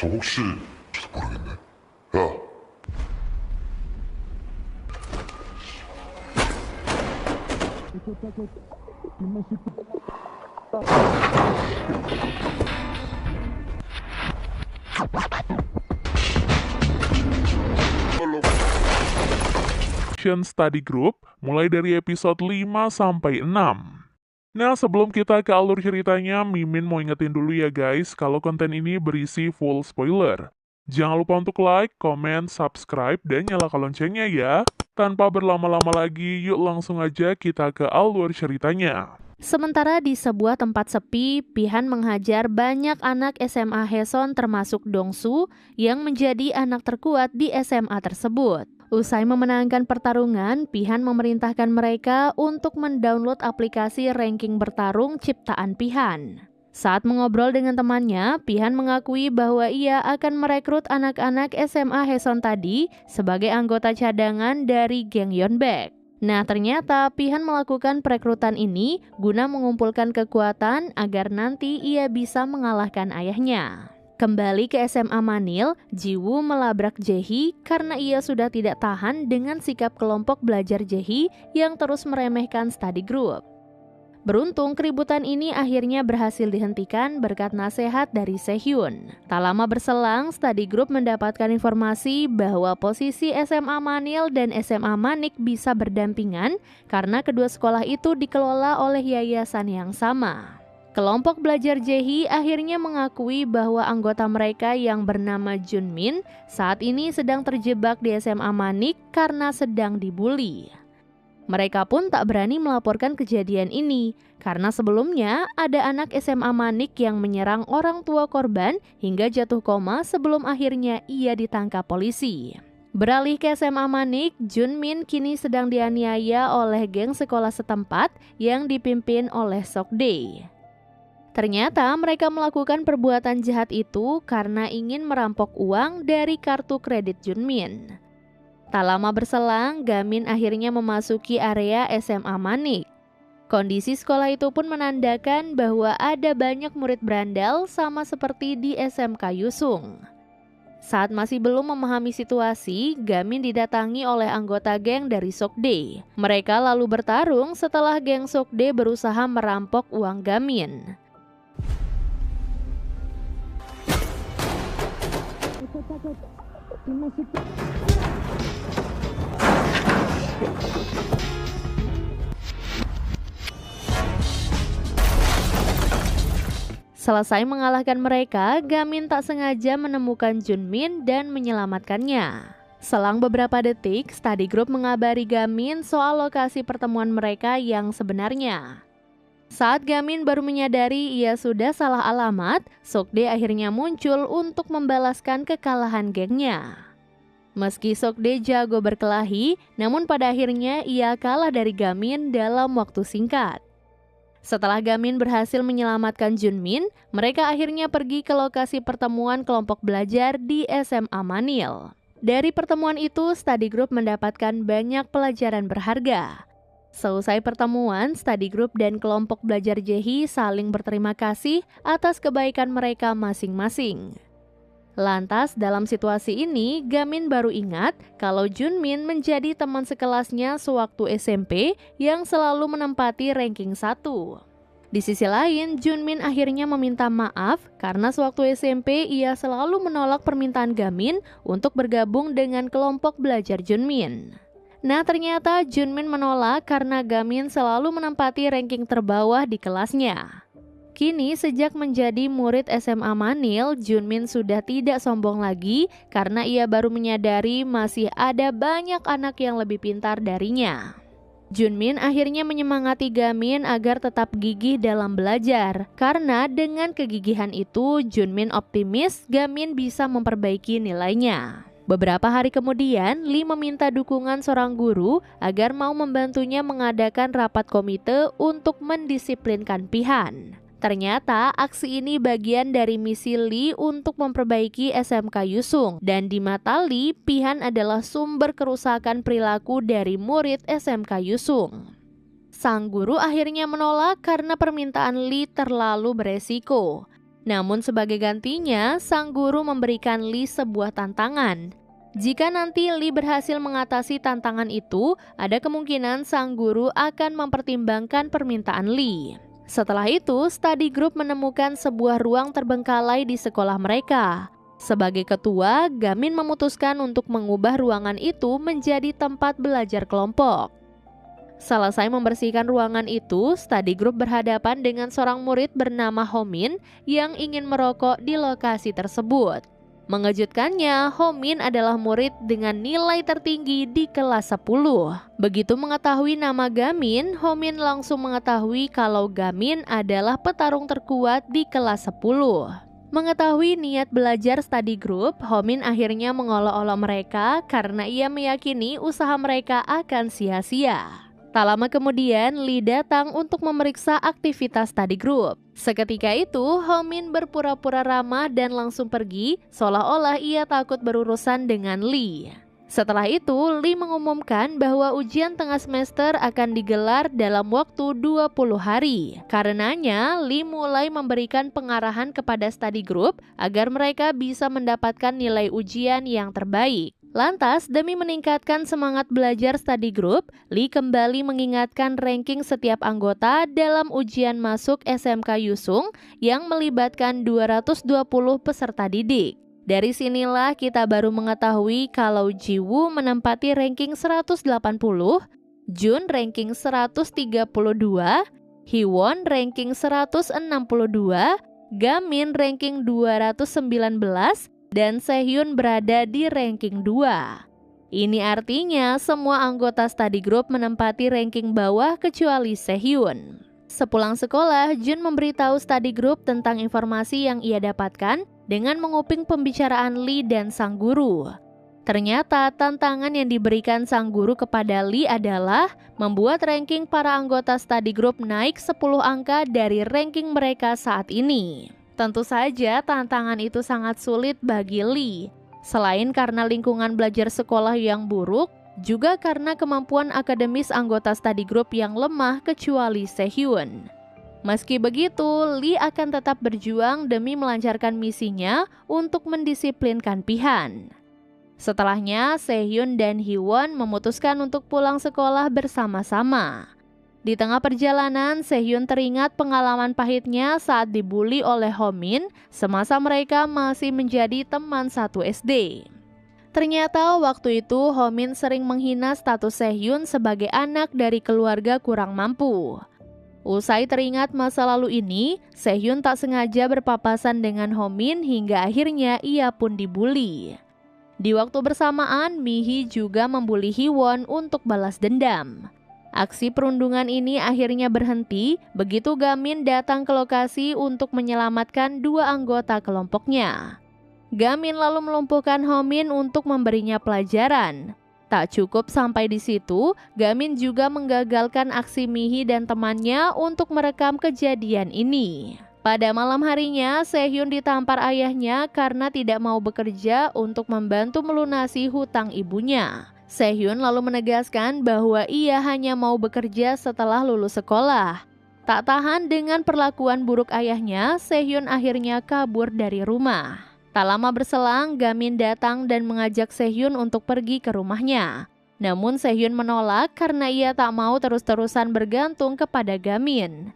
저 혹시 모르겠네. 야, Study Group mulai dari episode 5 sampai 6. Nah, sebelum kita ke alur ceritanya, Mimin mau ingetin dulu ya guys, kalau konten ini berisi full spoiler. Jangan lupa untuk like, comment, subscribe, dan nyalakan loncengnya ya. Tanpa berlama-lama lagi, yuk langsung aja kita ke alur ceritanya. Sementara di sebuah tempat sepi, Pihan menghajar banyak anak SMA Haeson termasuk Dongsu yang menjadi anak terkuat di SMA tersebut. Usai memenangkan pertarungan, Pihan memerintahkan mereka untuk mendownload aplikasi ranking bertarung ciptaan Pihan. Saat mengobrol dengan temannya, Pihan mengakui bahwa ia akan merekrut anak-anak SMA Haeson tadi sebagai anggota cadangan dari geng Yeonbaek. Nah, ternyata Pihan melakukan perekrutan ini guna mengumpulkan kekuatan agar nanti ia bisa mengalahkan ayahnya. Kembali ke SMA Manil, Jiwoo melabrak Jae-hee karena ia sudah tidak tahan dengan sikap kelompok belajar Jae-hee yang terus meremehkan study group. Beruntung keributan ini akhirnya berhasil dihentikan berkat nasihat dari Sehyun. Tak lama berselang, study group mendapatkan informasi bahwa posisi SMA Manil dan SMA Manik bisa berdampingan karena kedua sekolah itu dikelola oleh yayasan yang sama. Kelompok belajar Jae-hee akhirnya mengakui bahwa anggota mereka yang bernama Junmin saat ini sedang terjebak di SMA Manik karena sedang dibully. Mereka pun tak berani melaporkan kejadian ini karena sebelumnya ada anak SMA Manik yang menyerang orang tua korban hingga jatuh koma sebelum akhirnya ia ditangkap polisi. Beralih ke SMA Manik, Junmin kini sedang dianiaya oleh geng sekolah setempat yang dipimpin oleh Sokdae. Ternyata mereka melakukan perbuatan jahat itu karena ingin merampok uang dari kartu kredit Junmin. Tak lama berselang, Gamin akhirnya memasuki area SMA Manik. Kondisi sekolah itu pun menandakan bahwa ada banyak murid berandal sama seperti di SMK Yusung. Saat masih belum memahami situasi, Gamin didatangi oleh anggota geng dari Sokdae. Mereka lalu bertarung setelah geng Sokdae berusaha merampok uang Gamin. Selesai mengalahkan mereka, Gamin tak sengaja menemukan Junmin dan menyelamatkannya. Selang beberapa detik, study group mengabari Gamin soal lokasi pertemuan mereka yang sebenarnya. Saat Gamin baru menyadari ia sudah salah alamat, Sokdae akhirnya muncul untuk membalaskan kekalahan gengnya. Meski Sokdae jago berkelahi, namun pada akhirnya ia kalah dari Gamin dalam waktu singkat. Setelah Gamin berhasil menyelamatkan Junmin, mereka akhirnya pergi ke lokasi pertemuan kelompok belajar di SMA Manil. Dari pertemuan itu, study group mendapatkan banyak pelajaran berharga. Seusai pertemuan, study group dan kelompok belajar Jae-hee saling berterima kasih atas kebaikan mereka masing-masing. Lantas, dalam situasi ini, Gamin baru ingat kalau Junmin menjadi teman sekelasnya sewaktu SMP yang selalu menempati ranking 1. Di sisi lain, Junmin akhirnya meminta maaf karena sewaktu SMP ia selalu menolak permintaan Gamin untuk bergabung dengan kelompok belajar Junmin. Nah, ternyata Junmin menolak karena Gamin selalu menempati ranking terbawah di kelasnya. Kini sejak menjadi murid SMA Manil, Junmin sudah tidak sombong lagi karena ia baru menyadari masih ada banyak anak yang lebih pintar darinya. Junmin akhirnya menyemangati Gamin agar tetap gigih dalam belajar. Karena dengan kegigihan itu, Junmin optimis Gamin bisa memperbaiki nilainya. Beberapa hari kemudian, Lee meminta dukungan seorang guru agar mau membantunya mengadakan rapat komite untuk mendisiplinkan Pihan. Ternyata aksi ini bagian dari misi Lee untuk memperbaiki SMK Yusung, dan di mata Lee, Pihan adalah sumber kerusakan perilaku dari murid SMK Yusung. Sang guru akhirnya menolak karena permintaan Lee terlalu beresiko. Namun sebagai gantinya, sang guru memberikan Lee sebuah tantangan. Jika nanti Lee berhasil mengatasi tantangan itu, ada kemungkinan sang guru akan mempertimbangkan permintaan Lee. Setelah itu, study group menemukan sebuah ruang terbengkalai di sekolah mereka. Sebagai ketua, Gamin memutuskan untuk mengubah ruangan itu menjadi tempat belajar kelompok. Selesai membersihkan ruangan itu, study group berhadapan dengan seorang murid bernama Homin yang ingin merokok di lokasi tersebut. Mengejutkannya, Homin adalah murid dengan nilai tertinggi di kelas 10. Begitu mengetahui nama Gamin, Homin langsung mengetahui kalau Gamin adalah petarung terkuat di kelas 10. Mengetahui niat belajar study group, Homin akhirnya mengolok-olok mereka karena ia meyakini usaha mereka akan sia-sia. Tak lama kemudian, Lee datang untuk memeriksa aktivitas study group. Seketika itu, Homin berpura-pura ramah dan langsung pergi, seolah-olah ia takut berurusan dengan Lee. Setelah itu, Lee mengumumkan bahwa ujian tengah semester akan digelar dalam waktu 20 hari. Karenanya, Lee mulai memberikan pengarahan kepada study group agar mereka bisa mendapatkan nilai ujian yang terbaik. Lantas, demi meningkatkan semangat belajar study group, Lee kembali mengingatkan ranking setiap anggota dalam ujian masuk SMK Yusung yang melibatkan 220 peserta didik. Dari sinilah kita baru mengetahui kalau Jiwoo menempati ranking 180, Jun ranking 132, Hiwon ranking 162, Gamin ranking 219, dan Sehyun berada di ranking 2. Ini artinya semua anggota study group menempati ranking bawah kecuali Sehyun. Sepulang sekolah, Jun memberitahu study group tentang informasi yang ia dapatkan dengan menguping pembicaraan Lee dan sang guru. Ternyata tantangan yang diberikan sang guru kepada Lee adalah membuat ranking para anggota study group naik 10 angka dari ranking mereka saat ini. Tentu saja tantangan itu sangat sulit bagi Lee. Selain karena lingkungan belajar sekolah yang buruk, juga karena kemampuan akademis anggota study group yang lemah kecuali Sehyun. Meski begitu, Lee akan tetap berjuang demi melancarkan misinya untuk mendisiplinkan Pihan. Setelahnya, Sehyun dan Hiwon memutuskan untuk pulang sekolah bersama-sama. Di tengah perjalanan, Sehyun teringat pengalaman pahitnya saat dibully oleh Homin semasa mereka masih menjadi teman satu SD. Ternyata waktu itu Homin sering menghina status Sehyun sebagai anak dari keluarga kurang mampu. Usai teringat masa lalu ini, Sehyun tak sengaja berpapasan dengan Homin hingga akhirnya ia pun dibully. Di waktu bersamaan, Mihi juga membuli Hiwon untuk balas dendam. Aksi perundungan ini akhirnya berhenti begitu Gamin datang ke lokasi untuk menyelamatkan dua anggota kelompoknya. Gamin lalu melumpuhkan Homin untuk memberinya pelajaran. Tak cukup sampai di situ, Gamin juga menggagalkan aksi Mihi dan temannya untuk merekam kejadian ini. Pada malam harinya, Sehyun ditampar ayahnya karena tidak mau bekerja untuk membantu melunasi hutang ibunya. Sehyun lalu menegaskan bahwa ia hanya mau bekerja setelah lulus sekolah. Tak tahan dengan perlakuan buruk ayahnya, Sehyun akhirnya kabur dari rumah. Tak lama berselang, Gamin datang dan mengajak Sehyun untuk pergi ke rumahnya. Namun Sehyun menolak karena ia tak mau terus-terusan bergantung kepada Gamin.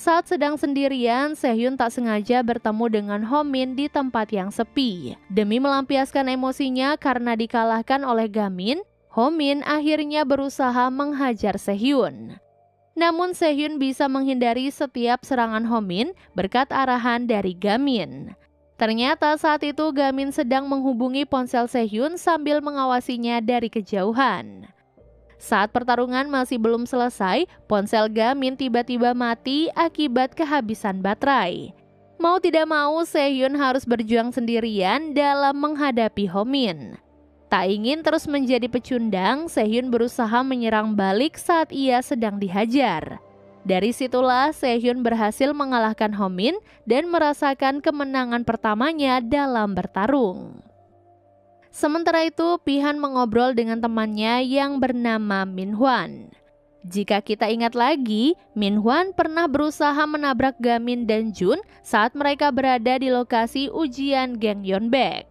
Saat sedang sendirian, Sehyun tak sengaja bertemu dengan Homin di tempat yang sepi. Demi melampiaskan emosinya karena dikalahkan oleh Gamin, Homin akhirnya berusaha menghajar Sehyun. Namun Sehyun bisa menghindari setiap serangan Homin berkat arahan dari Gamin. Ternyata saat itu Gamin sedang menghubungi ponsel Sehyun sambil mengawasinya dari kejauhan. Saat pertarungan masih belum selesai, ponsel Gamin tiba-tiba mati akibat kehabisan baterai. Mau tidak mau, Sehyun harus berjuang sendirian dalam menghadapi Homin. Tak ingin terus menjadi pecundang, Sehyun berusaha menyerang balik saat ia sedang dihajar. Dari situlah Sehyun berhasil mengalahkan Homin dan merasakan kemenangan pertamanya dalam bertarung. Sementara itu, Pihan mengobrol dengan temannya yang bernama Minhwan. Jika kita ingat lagi, Min Hwan pernah berusaha menabrak Gamin dan Jun saat mereka berada di lokasi ujian geng Yeonbaek.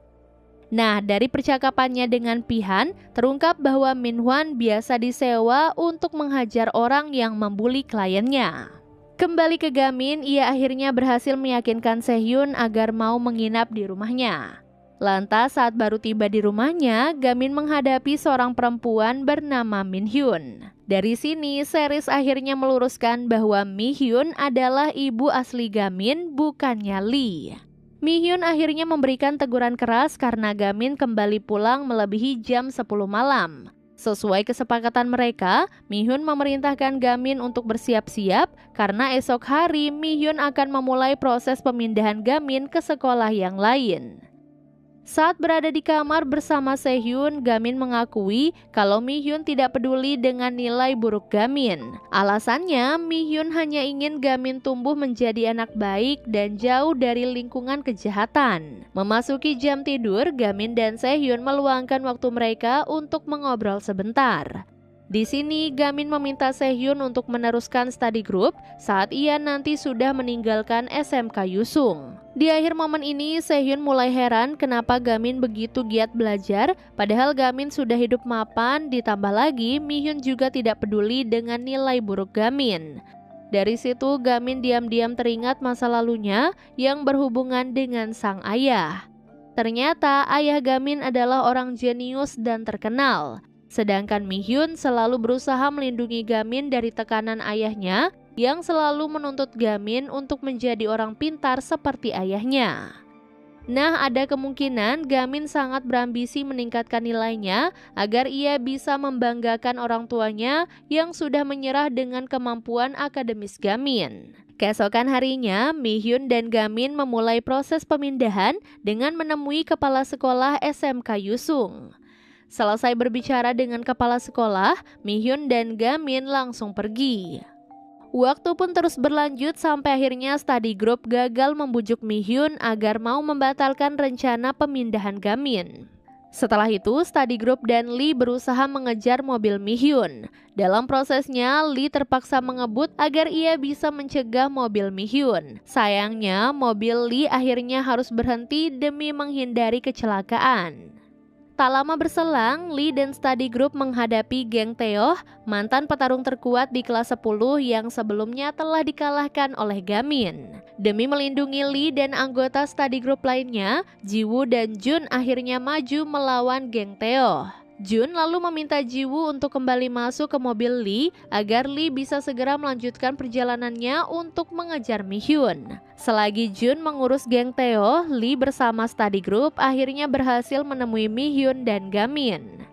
Nah, dari percakapannya dengan Pihan, terungkap bahwa Min Hwan biasa disewa untuk menghajar orang yang membuli kliennya. Kembali ke Gamin, ia akhirnya berhasil meyakinkan Sehyun agar mau menginap di rumahnya. Lantas saat baru tiba di rumahnya, Gamin menghadapi seorang perempuan bernama Min Hyun. Dari sini, series akhirnya meluruskan bahwa Mi Hyun adalah ibu asli Gamin, bukannya Lee. Mi Hyun akhirnya memberikan teguran keras karena Gamin kembali pulang melebihi jam 10 malam. Sesuai kesepakatan mereka, Mi Hyun memerintahkan Gamin untuk bersiap-siap karena esok hari Mi Hyun akan memulai proses pemindahan Gamin ke sekolah yang lain. Saat berada di kamar bersama Sehyun, Gamin mengakui kalau Mi Hyun tidak peduli dengan nilai buruk Gamin. Alasannya, Mi Hyun hanya ingin Gamin tumbuh menjadi anak baik dan jauh dari lingkungan kejahatan. Memasuki jam tidur, Gamin dan Sehyun meluangkan waktu mereka untuk mengobrol sebentar. Di sini, Gamin meminta Sehyun untuk meneruskan study group saat ia nanti sudah meninggalkan SMK Yusung. Di akhir momen ini, Sehyun mulai heran kenapa Gamin begitu giat belajar, padahal Gamin sudah hidup mapan, ditambah lagi Mi Hyun juga tidak peduli dengan nilai buruk Gamin. Dari situ, Gamin diam-diam teringat masa lalunya yang berhubungan dengan sang ayah. Ternyata ayah Gamin adalah orang jenius dan terkenal. Sedangkan Mi Hyun selalu berusaha melindungi Gamin dari tekanan ayahnya yang selalu menuntut Gamin untuk menjadi orang pintar seperti ayahnya. Nah, ada kemungkinan Gamin sangat berambisi meningkatkan nilainya agar ia bisa membanggakan orang tuanya yang sudah menyerah dengan kemampuan akademis Gamin. Keesokan harinya, Mi Hyun dan Gamin memulai proses pemindahan dengan menemui kepala sekolah SMK Yusung. Selesai berbicara dengan kepala sekolah, Mi Hyun dan Gamin langsung pergi. Waktu pun terus berlanjut sampai akhirnya study group gagal membujuk Mi Hyun agar mau membatalkan rencana pemindahan Gamin. Setelah itu, study group dan Lee berusaha mengejar mobil Mi Hyun. Dalam prosesnya, Lee terpaksa mengebut agar ia bisa mencegah mobil Mi Hyun. Sayangnya, mobil Lee akhirnya harus berhenti demi menghindari kecelakaan. Tak lama berselang, Lee dan study group menghadapi geng Taeho, mantan petarung terkuat di kelas 10 yang sebelumnya telah dikalahkan oleh Gamin. Demi melindungi Lee dan anggota study group lainnya, Jiwoo dan Jun akhirnya maju melawan geng Taeho. Jun lalu meminta Jiwoo untuk kembali masuk ke mobil Lee agar Lee bisa segera melanjutkan perjalanannya untuk mengejar Mi Hyun. Selagi Jun mengurus geng Taeho, Lee bersama study group akhirnya berhasil menemui Mi Hyun dan Gamin.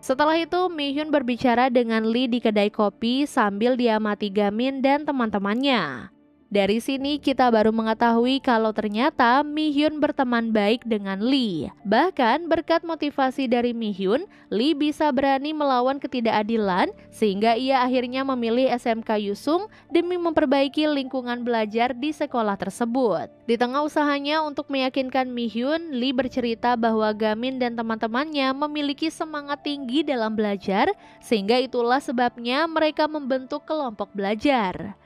Setelah itu, Mi Hyun berbicara dengan Lee di kedai kopi sambil diamati Gamin dan teman-temannya. Dari sini kita baru mengetahui kalau ternyata Mi Hyun berteman baik dengan Lee. Bahkan berkat motivasi dari Mi Hyun, Lee bisa berani melawan ketidakadilan sehingga ia akhirnya memilih SMK Yusung demi memperbaiki lingkungan belajar di sekolah tersebut. Di tengah usahanya untuk meyakinkan Mi Hyun, Lee bercerita bahwa Gamin dan teman-temannya memiliki semangat tinggi dalam belajar sehingga itulah sebabnya mereka membentuk kelompok belajar.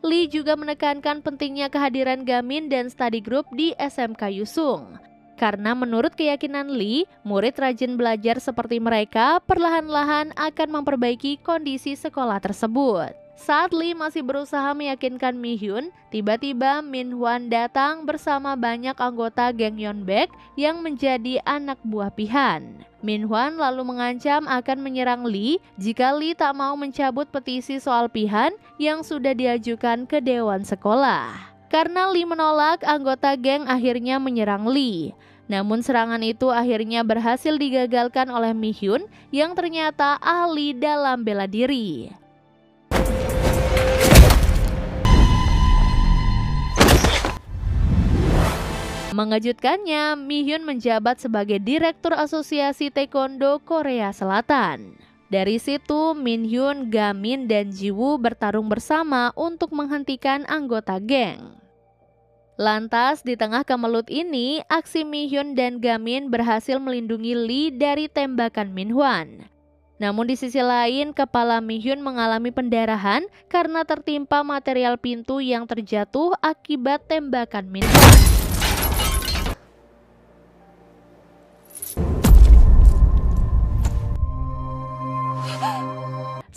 Lee juga menekankan pentingnya kehadiran Gamin dan study group di SMK Yusung. Karena menurut keyakinan Lee, murid rajin belajar seperti mereka perlahan-lahan akan memperbaiki kondisi sekolah tersebut. Saat Lee masih berusaha meyakinkan Mi Hyun, tiba-tiba Min Hwan datang bersama banyak anggota geng Yeonbaek yang menjadi anak buah Pihan. Min Hwan lalu mengancam akan menyerang Lee jika Lee tak mau mencabut petisi soal Pihan yang sudah diajukan ke dewan sekolah. Karena Lee menolak, anggota geng akhirnya menyerang Lee. Namun serangan itu akhirnya berhasil digagalkan oleh Mi Hyun yang ternyata ahli dalam bela diri. Mengejutkannya, Mi Hyun menjabat sebagai Direktur Asosiasi Taekwondo Korea Selatan. Dari situ, Min Hyun, Gamin, dan Jiwoo bertarung bersama untuk menghentikan anggota geng. Lantas, di tengah kemelut ini, aksi Mi Hyun dan Gamin berhasil melindungi Lee dari tembakan Min Hwan. Namun di sisi lain, kepala Mi-hyun mengalami pendarahan karena tertimpa material pintu yang terjatuh akibat tembakan Min-hwan.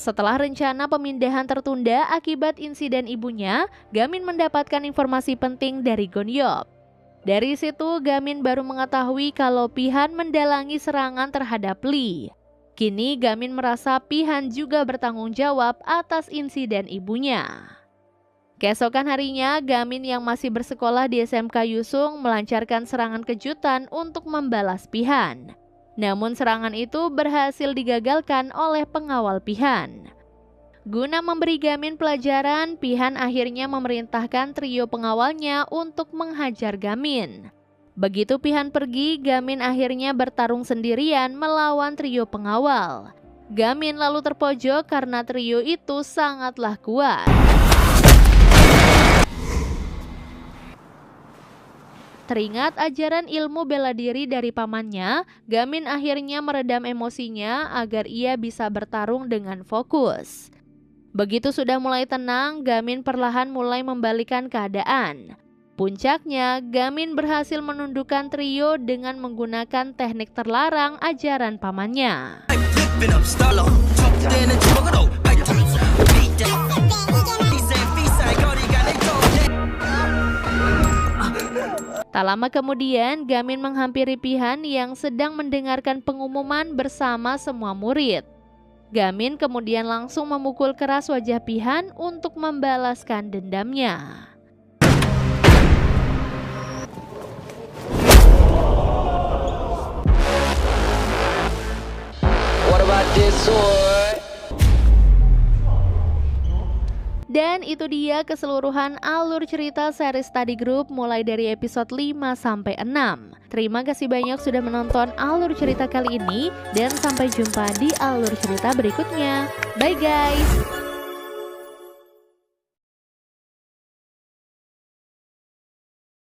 Setelah rencana pemindahan tertunda akibat insiden ibunya, Gamin mendapatkan informasi penting dari Gon-yeop. Dari situ, Gamin baru mengetahui kalau Pihan mendalangi serangan terhadap Lee. Kini Gamin merasa Pihan juga bertanggung jawab atas insiden ibunya. Keesokan harinya, Gamin yang masih bersekolah di SMK Yusung melancarkan serangan kejutan untuk membalas Pihan. Namun serangan itu berhasil digagalkan oleh pengawal Pihan. Guna memberi Gamin pelajaran, Pihan akhirnya memerintahkan trio pengawalnya untuk menghajar Gamin. Begitu Pihan pergi, Gamin akhirnya bertarung sendirian melawan trio pengawal. Gamin lalu terpojok karena trio itu sangatlah kuat. Teringat ajaran ilmu bela diri dari pamannya, Gamin akhirnya meredam emosinya agar ia bisa bertarung dengan fokus. Begitu sudah mulai tenang, Gamin perlahan mulai membalikan keadaan. Puncaknya, Gamin berhasil menundukkan trio dengan menggunakan teknik terlarang ajaran pamannya. Tak lama kemudian, Gamin menghampiri Pihan yang sedang mendengarkan pengumuman bersama semua murid. Gamin kemudian langsung memukul keras wajah Pihan untuk membalaskan dendamnya. What about this sword? Dan itu dia keseluruhan alur cerita series Study Group mulai dari episode 5 sampai 6. Terima kasih banyak sudah menonton alur cerita kali ini dan sampai jumpa di alur cerita berikutnya. Bye guys!